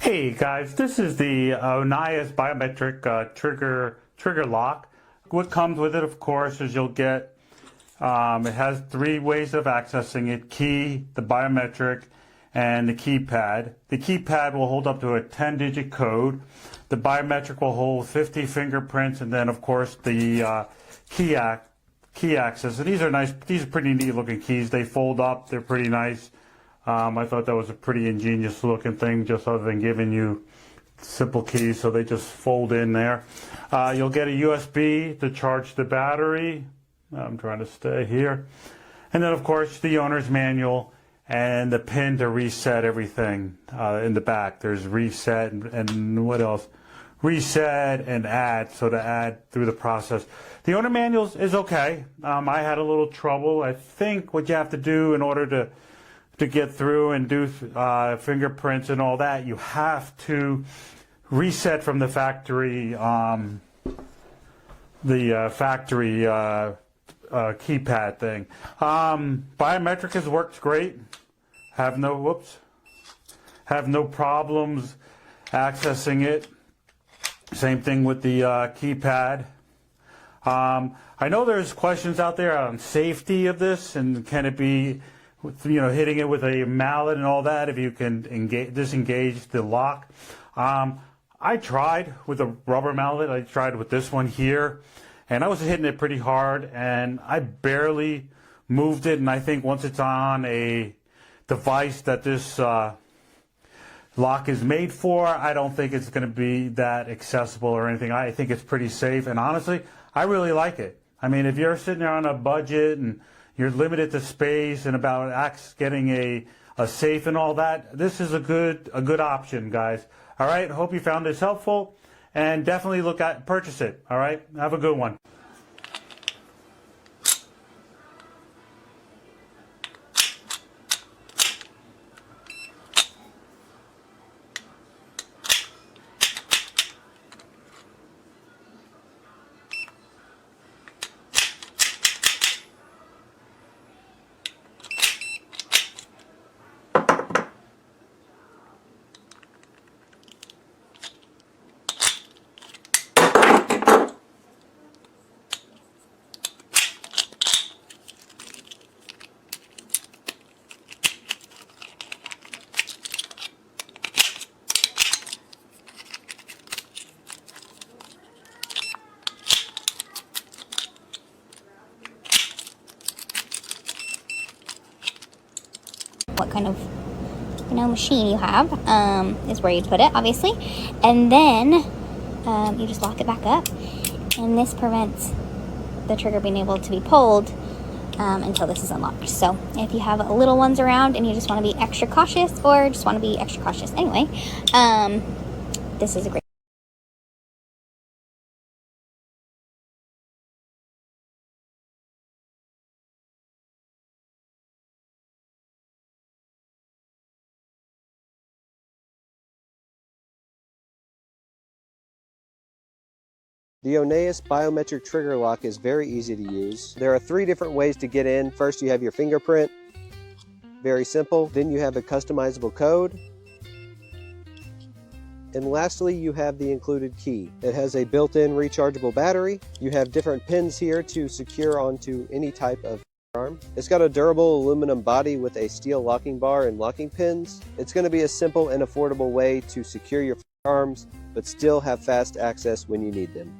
Hey guys, this is the ONNAIS Biometric trigger lock. What comes with it, of course, is you'll get, it has three ways of accessing it: key, the biometric, and the keypad. The keypad will hold up to a 10-digit code. The biometric will hold 50 fingerprints, and then of course the key access. And these are nice. These are pretty neat looking keys. They fold up. They're pretty nice. I thought that was a pretty ingenious looking thing, just other than giving you simple keys, so they just fold in there. You'll get a USB to charge the battery. I'm trying to stay here. And then of course the owner's manual and the pin to reset everything in the back. There's reset and what else? Reset and add, so to add through the process. The owner manual is okay. I had a little trouble. I think what you have to do in order to get through and do fingerprints and all that, you have to reset from the factory keypad thing. Biometric has worked great. Have no problems accessing it. Same thing with the keypad. I know there's questions out there on safety of this, and can it be, hitting it with a mallet and all that, if you can disengage the lock. I tried with a rubber mallet. I tried with this one here, and I was hitting it pretty hard, and I barely moved it. And I think once it's on a device that this lock is made for, I don't think it's going to be that accessible or anything. I think it's pretty safe, and honestly, I really like it. I mean, if you're sitting there on a budget and you're limited to space and about getting a safe and all that, this is a good option, guys. All right, hope you found this helpful, and definitely purchase it. All right, have a good one. What kind of machine you have is where you put it, obviously, and then you just lock it back up, and this prevents the trigger being able to be pulled until this is unlocked. So if you have little ones around and you just want to be extra cautious, or just want to be extra cautious anyway, this is a great The ONNAIS Biometric Trigger Lock is very easy to use. There are three different ways to get in. First, you have your fingerprint. Very simple. Then you have a customizable code. And lastly, you have the included key. It has a built-in rechargeable battery. You have different pins here to secure onto any type of arm. It's got a durable aluminum body with a steel locking bar and locking pins. It's going to be a simple and affordable way to secure your arms, but still have fast access when you need them.